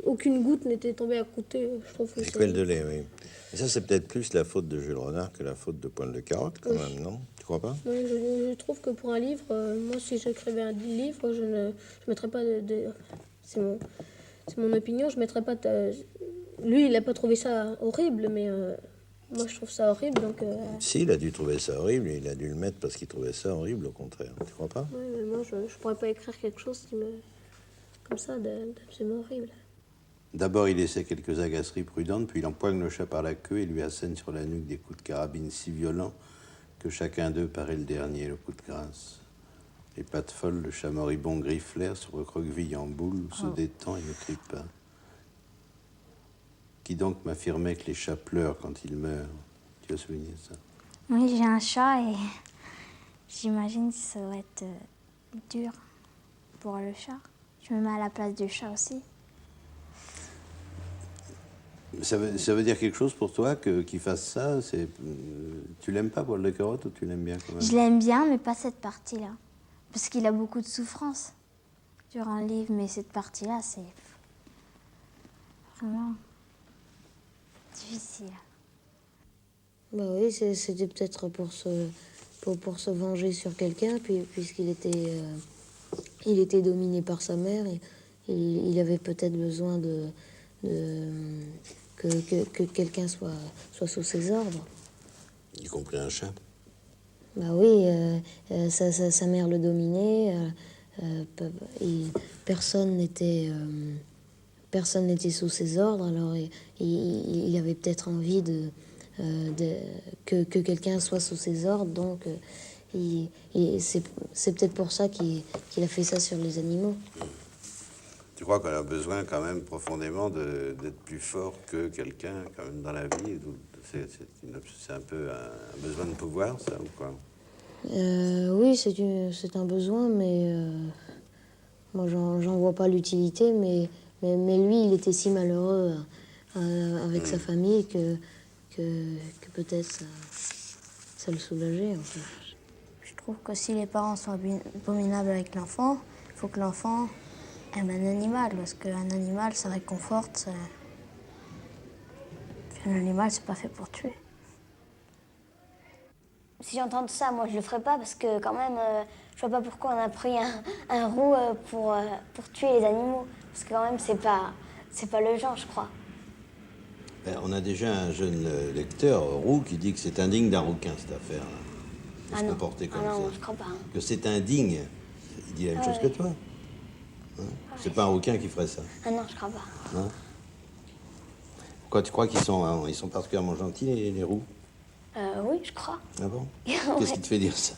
Aucune goutte n'était tombée à côté, je trouve. L'écuelle de lait, oui. Et ça, c'est peut-être plus la faute de Jules Renard que la faute de Poil de Carotte, quand même, non? Tu crois pas? Oui, je trouve que pour un livre, moi, si j'écrivais un livre, je mettrais pas c'est mon opinion, je mettrais pas... Lui, il n'a pas trouvé ça horrible, mais moi, je trouve ça horrible, donc... Si, il a dû trouver ça horrible, il a dû le mettre parce qu'il trouvait ça horrible, au contraire. Tu crois pas? Oui, mais moi, je pourrais pas écrire quelque chose comme ça, d'absolument horrible. D'abord, il essaie quelques agaceries prudentes, puis il empoigne le chat par la queue et lui assène sur la nuque des coups de carabine si violents que chacun d'eux paraît le dernier, le coup de grâce. Les pattes folles, le chat moribond griffe l'air, se recroqueville en boule, se détend et ne crie pas. Qui donc m'affirmait que les chats pleurent quand ils meurent? Tu as souligné ça? Oui, j'ai un chat et j'imagine que ça va être dur pour le chat. Je me mets à la place du chat aussi. Ça veut dire quelque chose pour toi qu'il fasse ça? Tu l'aimes pas, Poil de Carotte, ou tu l'aimes bien quand même? Je l'aime bien, mais pas cette partie-là. Parce qu'il a beaucoup de souffrance durant le livre, mais cette partie-là, c'est vraiment difficile. Bah oui, c'était peut-être pour se venger sur quelqu'un, puisqu'il était, il était dominé par sa mère, et il avait peut-être besoin que quelqu'un soit sous ses ordres. Y compris un chat? Bah oui, sa mère le dominait, personne n'était sous ses ordres, alors il avait peut-être envie que quelqu'un soit sous ses ordres, donc c'est peut-être pour ça qu'il a fait ça sur les animaux. Tu crois qu'on a besoin quand même profondément d'être plus fort que quelqu'un quand même dans la vie? C'est un peu un besoin de pouvoir, ça, ou quoi? Oui, c'est un besoin, mais moi j'en vois pas l'utilité, mais lui il était si malheureux avec sa famille que peut-être ça le soulageait en fait. Je trouve que si les parents sont abominables avec l'enfant, il faut que l'enfant aime un animal, parce qu'un animal ça réconforte, Un animal, c'est pas fait pour tuer. Si j'entends ça, moi je le ferais pas parce que quand même, je vois pas pourquoi on a pris un roux pour tuer les animaux. Parce que quand même, c'est pas le genre, je crois. Ben, on a déjà un jeune lecteur, Roux, qui dit que c'est indigne d'un rouquin, cette affaire-là. De se comporter comme ça. Non, je crois pas. Que c'est indigne. Il dit la même chose que toi. Hein? C'est pas un rouquin qui ferait ça. Ah non, je crois pas. Hein? Quoi, tu crois qu'ils sont particulièrement gentils, les roux? Oui, je crois. Ah bon? Qu'est-ce qui te fait dire ça?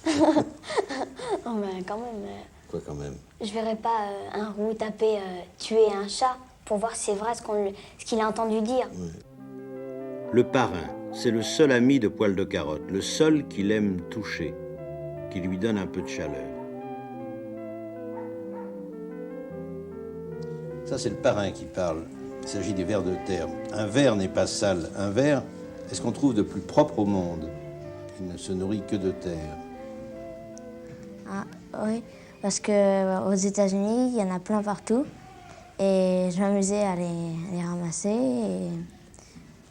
Non, mais quand même. Quoi, quand même? Je verrais pas un roux taper tuer un chat pour voir si c'est vrai ce qu'il a entendu dire. Oui. Le parrain, c'est le seul ami de Poil de Carotte, le seul qu'il aime toucher, qui lui donne un peu de chaleur. Ça, c'est le parrain qui parle. Il s'agit des vers de terre. Un ver n'est pas sale. Un ver est ce qu'on trouve de plus propre au monde. Il ne se nourrit que de terre. Ah, oui, parce qu'aux États-Unis, il y en a plein partout. Et je m'amusais à les ramasser. Et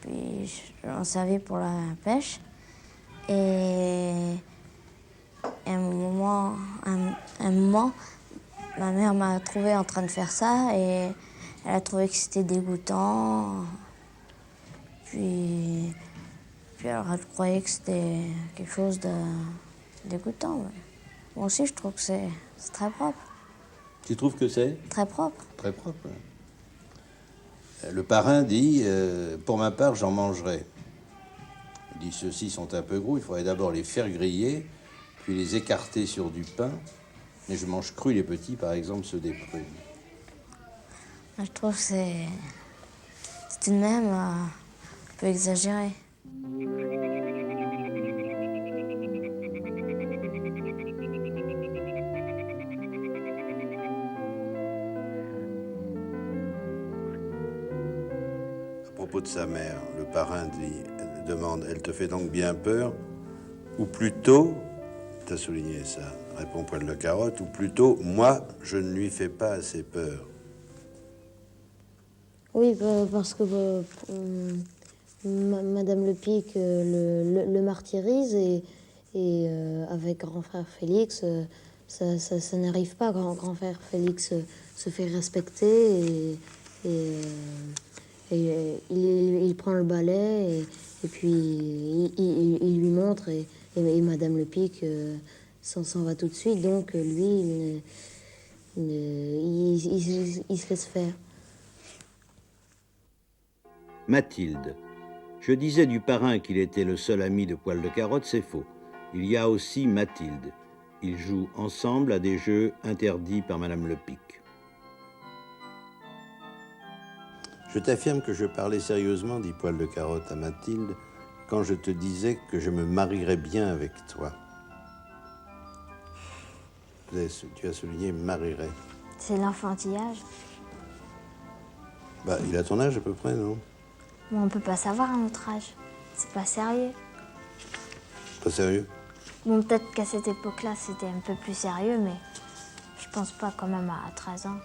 puis, j'en servais pour la pêche. Et à un moment, ma mère m'a trouvé en train de faire ça. Et elle a trouvé que c'était dégoûtant. Puis alors, elle croyait que c'était quelque chose de dégoûtant. Ouais. Moi aussi, je trouve que c'est très propre. Tu trouves que c'est? Très propre. Très propre. Le parrain dit, pour ma part, j'en mangerai. Il dit, ceux-ci sont un peu gros, il faudrait d'abord les faire griller, puis les écarter sur du pain. Mais je mange cru les petits, par exemple, ceux des prunes. Je trouve que c'est tout de même un peu exagéré. À propos de sa mère, le parrain demande, elle te fait donc bien peur? Ou plutôt, tu as souligné ça, répond Poil de Carotte, ou plutôt, moi, je ne lui fais pas assez peur. Oui, parce que Madame Le Pic le martyrise et avec grand frère Félix, ça n'arrive pas. Grand frère Félix se fait respecter et il prend le balai et puis il lui montre et Madame Le Pic s'en va tout de suite. Donc lui, il se laisse faire. Mathilde. Je disais du parrain qu'il était le seul ami de Poil de Carotte, c'est faux. Il y a aussi Mathilde. Ils jouent ensemble à des jeux interdits par Madame Le Pic. Je t'affirme que je parlais sérieusement, dit Poil de Carotte à Mathilde, quand je te disais que je me marierais bien avec toi. Tu as souligné marierais. C'est l'enfantillage. Bah, il a ton âge à peu près, non? Mais on peut pas savoir à notre âge. C'est pas sérieux. Pas sérieux? Bon, peut-être qu'à cette époque-là, c'était un peu plus sérieux, mais je pense pas quand même à 13 ans.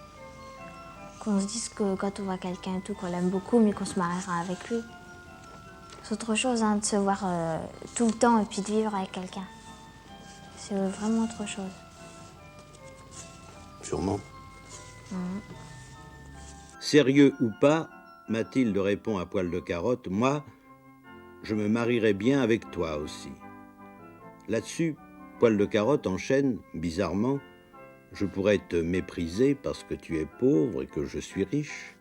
Qu'on se dise que quand on voit quelqu'un et tout, qu'on l'aime beaucoup, mais qu'on se mariera avec lui. C'est autre chose de se voir tout le temps et puis de vivre avec quelqu'un. C'est vraiment autre chose. Sûrement. Sérieux ou pas, Mathilde répond à Poil de Carotte, moi, je me marierai bien avec toi aussi. Là-dessus, Poil de Carotte enchaîne, bizarrement, je pourrais te mépriser parce que tu es pauvre et que je suis riche,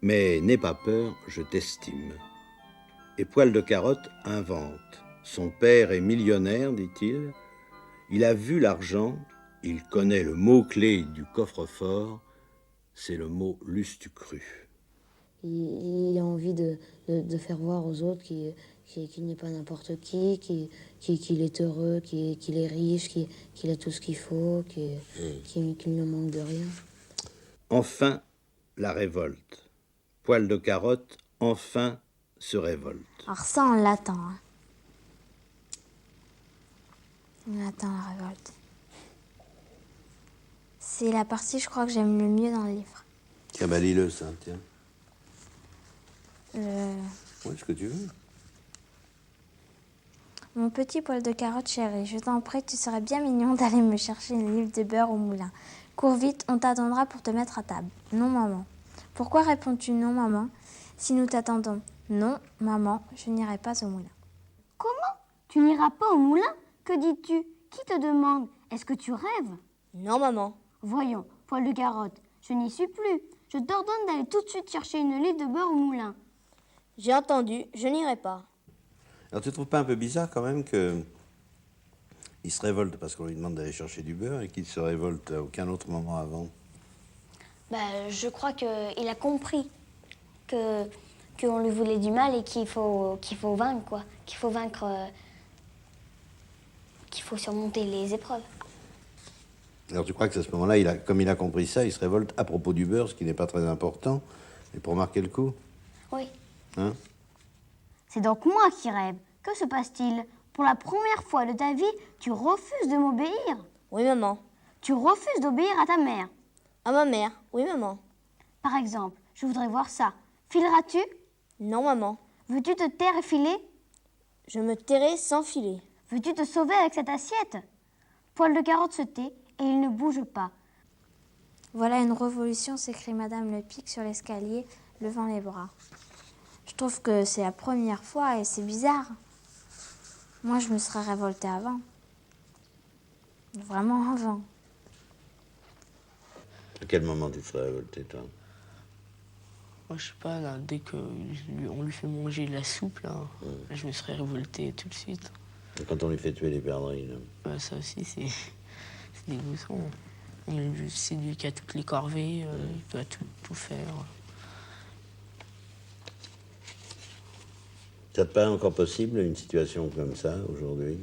mais n'aie pas peur, je t'estime. Et Poil de Carotte invente. Son père est millionnaire, dit-il. Il a vu l'argent, il connaît le mot-clé du coffre-fort, c'est le mot lustucru. Il a envie de faire voir aux autres qu'il n'est pas n'importe qu'il est heureux, qu'il est riche, qu'il a tout ce qu'il faut, qu'il ne manque de rien. Enfin, la révolte. Poil de Carotte, enfin, se révolte. Alors ça, on l'attend. Hein. On attend la révolte. C'est la partie, je crois, que j'aime le mieux dans le livre. Tiens, bah lis-le, ça, tiens. Oui, ce que tu veux. Mon petit poil de carotte chéri, je t'en prie, tu serais bien mignon d'aller me chercher une livre de beurre au moulin. Cours vite, on t'attendra pour te mettre à table. Non, maman. Pourquoi réponds-tu non, maman, si nous t'attendons? Non, maman, je n'irai pas au moulin. Comment? Tu n'iras pas au moulin? Que dis-tu? Qui te demande? Est-ce que tu rêves? Non, maman. Voyons, poil de carotte, je n'y suis plus. Je t'ordonne d'aller tout de suite chercher une livre de beurre au moulin. J'ai entendu, je n'irai pas. Alors, tu trouves pas un peu bizarre quand même qu'il se révolte parce qu'on lui demande d'aller chercher du beurre et qu'il se révolte à aucun autre moment avant? Je crois qu'il a compris qu'on lui voulait du mal et qu'il faut vaincre, quoi. Qu'il faut vaincre, qu'il faut surmonter les épreuves. Alors tu crois que à ce moment-là, comme il a compris ça, il se révolte à propos du beurre, ce qui n'est pas très important, et pour marquer le coup? Oui. Hein? C'est donc moi qui rêve. Que se passe-t-il? Pour la première fois de ta vie, tu refuses de m'obéir? Oui, maman. Tu refuses d'obéir à ta mère? À ma mère? Oui, maman. Par exemple, je voudrais voir ça. Fileras-tu? Non, maman. Veux-tu te taire et filer? Je me tairai sans filer. Veux-tu te sauver avec cette assiette? Poil de carotte se tait et il ne bouge pas. Voilà une révolution, s'écrie Madame Le Pic sur l'escalier, levant les bras. Je trouve que c'est la première fois et c'est bizarre. Moi, je me serais révoltée avant. Vraiment avant. À quel moment tu te serais révolté, toi? Moi, je sais pas, là, dès qu'on lui fait manger de la soupe, là, je me serais révolté tout de suite. Et quand on lui fait tuer les perdrix, là? Bah, ça aussi, c'est dégoûtant. C'est lui qui a toutes les corvées, il doit tout faire. Ça te paraît encore possible, une situation comme ça, aujourd'hui?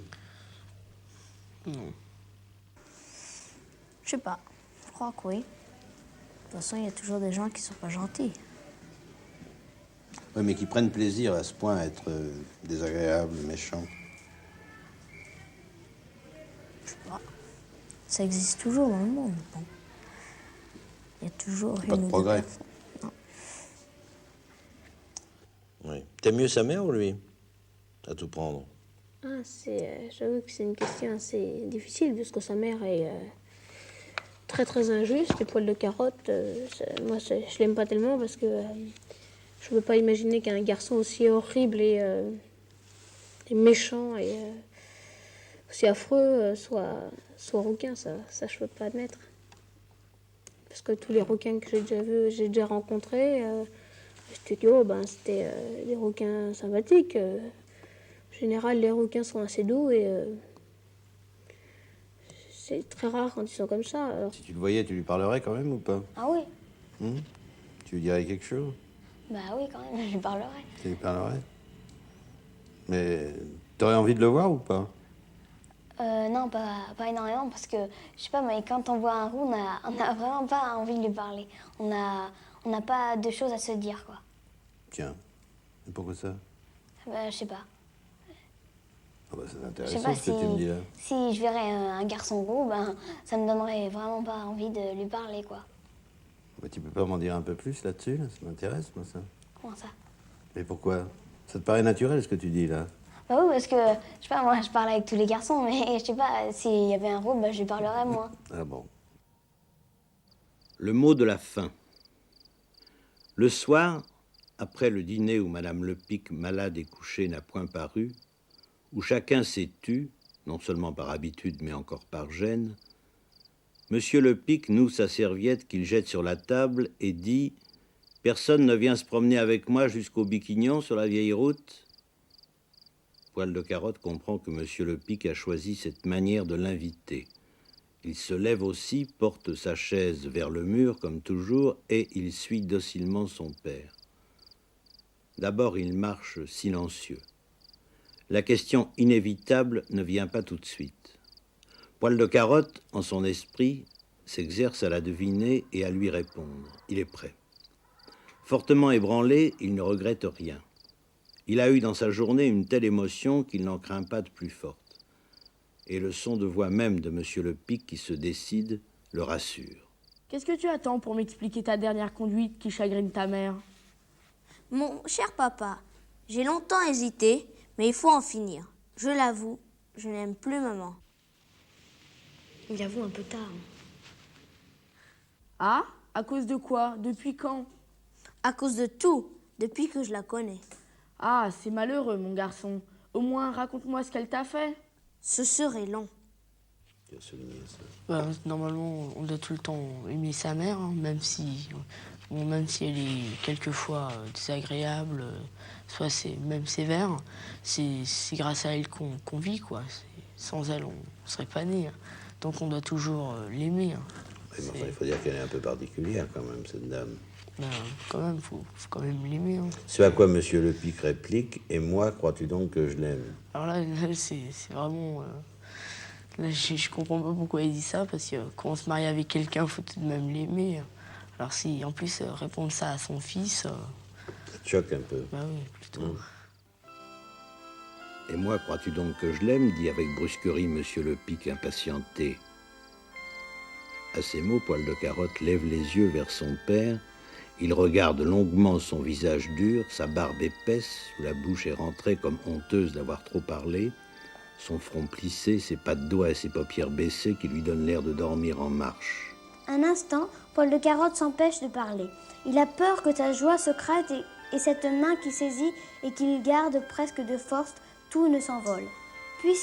Non. Je sais pas. Je crois que oui. De toute façon, il y a toujours des gens qui sont pas gentils. Oui, mais qui prennent plaisir à ce point à être désagréables, méchants. Je sais pas. Ça existe toujours dans le monde. Bon. Il y a toujours Pas de progrès. Non. Oui. T'aimes mieux sa mère ou lui? À tout prendre. J'avoue que c'est une question assez difficile, puisque sa mère est très très injuste. Les poils de carotte, moi je l'aime pas tellement parce que je peux pas imaginer qu'un garçon aussi horrible et méchant et aussi affreux soit requin. Ça je peux pas admettre. Parce que tous les requins que j'ai déjà vus, j'ai déjà rencontrés, studio, c'était des requins sympathiques. En général, les requins sont assez doux et c'est très rare quand ils sont comme ça. Alors... Si tu le voyais, tu lui parlerais quand même ou pas? Ah oui? Tu lui dirais quelque chose? Bah oui, quand même, je lui parlerai. Tu lui parlerais? Mais t'aurais envie de le voir ou pas? Non, pas énormément, parce que, je sais pas, mais quand on voit un roux, on a vraiment pas envie de lui parler. On n'a pas de choses à se dire, quoi. Tiens, et pourquoi ça? Je sais pas. Ah bah, c'est Je sais intéressant pas ce que tu me dis là. si je verrais un garçon roux, ça me donnerait vraiment pas envie de lui parler, quoi. Bah, tu peux pas m'en dire un peu plus là-dessus là? Ça m'intéresse, moi, ça. Comment ça? Mais pourquoi? Ça te paraît naturel, ce que tu dis, là? Bah oui, parce que, je sais pas, moi, je parle avec tous les garçons, mais je sais pas, s'il y avait un roux, je lui parlerais, moi. Ah bon. Le mot de la fin. Le soir, après le dîner où Madame Le Pic, malade et couchée, n'a point paru, où chacun s'est tu, non seulement par habitude, mais encore par gêne, Monsieur Le Pic noue sa serviette qu'il jette sur la table et dit « Personne ne vient se promener avec moi jusqu'au Biquignon sur la vieille route ?» Poil de carotte comprend que Monsieur Le Pic a choisi cette manière de l'inviter. Il se lève aussi, porte sa chaise vers le mur, comme toujours, et il suit docilement son père. D'abord, il marche silencieux. La question inévitable ne vient pas tout de suite. Poil de carotte, en son esprit, s'exerce à la deviner et à lui répondre. Il est prêt. Fortement ébranlé, il ne regrette rien. Il a eu dans sa journée une telle émotion qu'il n'en craint pas de plus forte. Et le son de voix même de Monsieur Le Pic qui se décide le rassure. Qu'est-ce que tu attends pour m'expliquer ta dernière conduite qui chagrine ta mère? Mon cher papa, J'ai longtemps hésité, mais il faut en finir. Je l'avoue, je n'aime plus maman. Il avoue un peu tard. Ah, à cause de quoi? Depuis quand? À cause de tout, depuis que je la connais. Ah, c'est malheureux, mon garçon. Au moins, raconte-moi ce qu'elle t'a fait. Ce serait long. Tu as souligné ça. Bah, normalement, on doit tout le temps aimer sa mère, hein, même si elle est quelquefois désagréable, soit c'est même sévère. C'est grâce à elle qu'on vit, quoi. Sans elle, on serait pas nés. Hein. Donc on doit toujours l'aimer. Hein. Mais enfin, il faut dire qu'elle est un peu particulière quand même, cette dame. Ben, quand même, faut quand même l'aimer. Hein. Ce à quoi Monsieur Le Pic réplique, et moi, crois-tu donc que je l'aime? Alors là c'est vraiment... Là, je comprends pas pourquoi il dit ça, parce que quand on se marie avec quelqu'un, il faut tout de même l'aimer. Alors si, en plus, répondre ça à son fils... Ça te choque un peu. Bah oui, plutôt. Et moi, crois-tu donc que je l'aime, dit avec brusquerie Monsieur Le Pic impatienté. À ces mots, Poil de Carotte lève les yeux vers son père. Il regarde longuement son visage dur, sa barbe épaisse, où la bouche est rentrée comme honteuse d'avoir trop parlé, son front plissé, ses pas de doigts et ses paupières baissées qui lui donnent l'air de dormir en marche. Un instant, Poil de Carotte s'empêche de parler. Il a peur que sa joie secrète et cette main qui saisit et qu'il garde presque de force, tout ne s'envole. Puis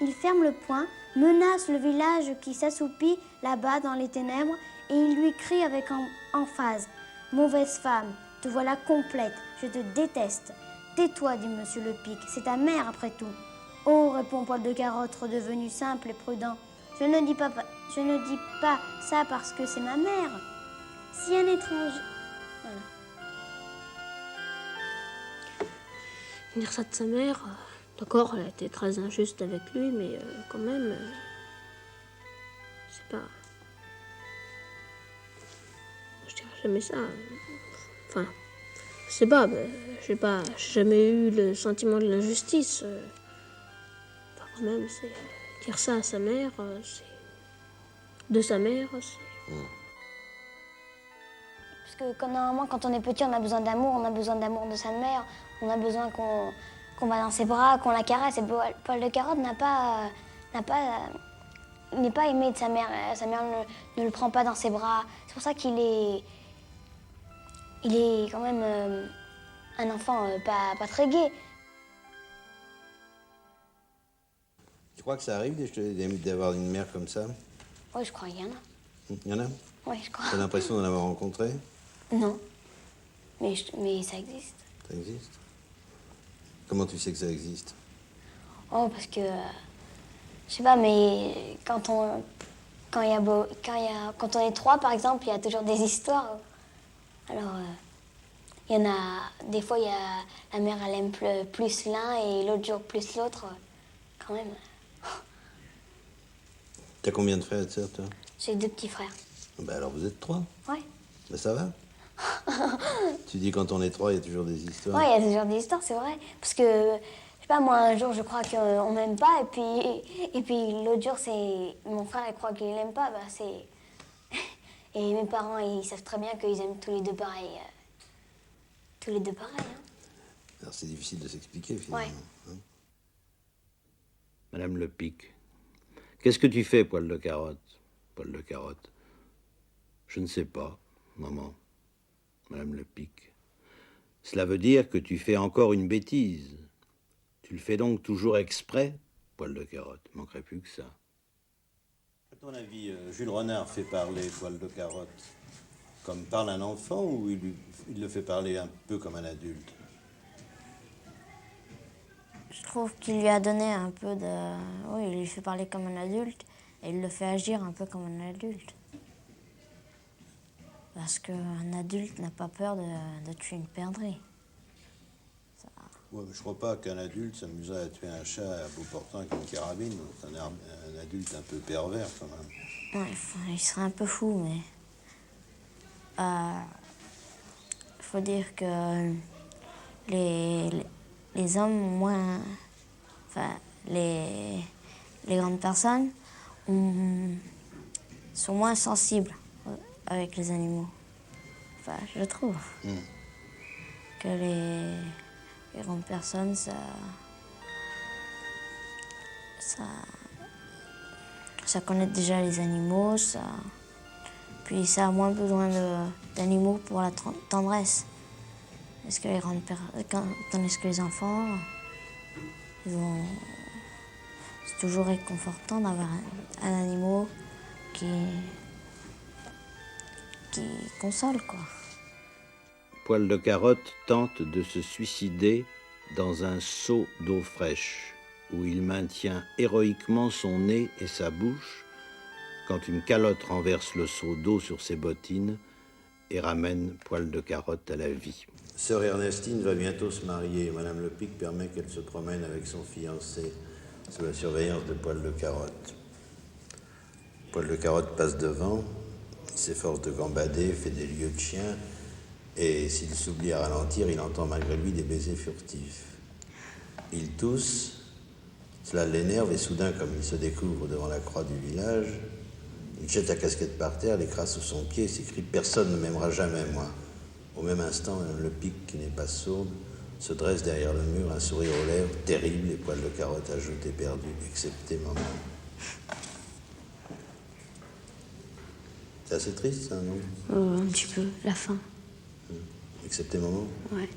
il ferme le poing, menace le village qui s'assoupit là-bas dans les ténèbres et il lui crie avec emphase. « Mauvaise femme, te voilà complète, je te déteste. Tais-toi, dit Monsieur Le Pic, c'est ta mère après tout. » Oh, répond Poil de Carotte, redevenu simple et prudent. Je ne dis pas ça parce que c'est ma mère. Si un étranger... Voilà. Dire ça de sa mère, d'accord, elle a été très injuste avec lui, mais quand même, c'est pas... Je dirais jamais ça. Enfin, je sais pas, j'ai jamais eu le sentiment de l'injustice. Enfin, quand même, c'est dire ça à sa mère, c'est... De sa mère, c'est... Parce que normalement, quand on est petit, on a besoin d'amour de sa mère, on a besoin qu'on va dans ses bras, qu'on la caresse. Et Poil de Carotte n'est pas aimé de sa mère. Sa mère ne le prend pas dans ses bras. C'est pour ça qu'il est quand même un enfant pas très gai. Tu crois que ça arrive d'avoir une mère comme ça? Oui, je crois qu'il y en a. Il y en a? Oui, je crois. T'as l'impression d'en avoir rencontré? Non, mais ça existe. Ça existe? Comment tu sais que ça existe? Oh, parce que... je sais pas, mais quand on est trois, par exemple, il y a toujours des histoires. Alors, il y en a... Des fois, il y a... La mère, elle aime plus l'un et l'autre jour plus l'autre. Quand même. T'as combien de frères et de sœurs, toi? J'ai 2 petits frères. Ben alors vous êtes 3. Ouais. Ben ça va. Tu dis quand on est 3, il y a toujours des histoires. Ouais, il y a toujours des histoires, c'est vrai. Parce que, je sais pas, moi, un jour, je crois qu'on m'aime pas, et puis l'autre jour, c'est mon frère, il croit qu'il l'aime pas, bah c'est... Et mes parents, ils savent très bien qu'ils aiment tous les deux pareil. Tous les deux pareil, hein. Alors c'est difficile de s'expliquer, finalement. Ouais. Hein? Madame Le Pic, qu'est-ce que tu fais, Poil de Carotte? Poil de Carotte. Je ne sais pas, maman. Madame Le Pic. Cela veut dire que tu fais encore une bêtise. Tu le fais donc toujours exprès, Poil de Carotte. Il manquerait plus que ça. À ton avis, Jules Renard fait parler Poil de Carotte comme parle un enfant ou il le fait parler un peu comme un adulte? Je trouve qu'il lui a donné un peu de... Oui, il lui fait parler comme un adulte et il le fait agir un peu comme un adulte. Parce qu'un adulte n'a pas peur de tuer une perdrix. Ça... Ouais, mais je crois pas qu'un adulte s'amuserait à tuer un chat à bout portant avec une carabine. C'est un adulte un peu pervers, quand même. Ouais, il serait un peu fou, mais... Il faut dire que les hommes moins... Enfin, les grandes personnes sont moins sensibles avec les animaux. Enfin, je trouve que et rendre personne, ça connaît déjà les animaux, puis ça a moins besoin d'animaux pour la tendresse. Tandis que les enfants, c'est toujours réconfortant d'avoir un animal qui console, quoi. Poil de Carotte tente de se suicider dans un seau d'eau fraîche, où il maintient héroïquement son nez et sa bouche quand une calotte renverse le seau d'eau sur ses bottines et ramène Poil de Carotte à la vie. Sœur Ernestine va bientôt se marier. Madame Lepic permet qu'elle se promène avec son fiancé sous la surveillance de Poil de Carotte. Poil de Carotte passe devant, il s'efforce de gambader, fait des lieux de chien, et s'il s'oublie à ralentir, il entend malgré lui des baisers furtifs. Il tousse, cela l'énerve, et soudain, comme il se découvre devant la croix du village, il jette la casquette par terre, l'écrase sous son pied et s'écrie « Personne ne m'aimera jamais, moi ». Au même instant, Lepic, qui n'est pas sourde, se dresse derrière le mur, un sourire aux lèvres, terrible, et Poil de Carotte ajoute éperdu, excepté maman. C'est assez triste, ça, non? Un petit peu, la fin. Excepté maman? Ouais.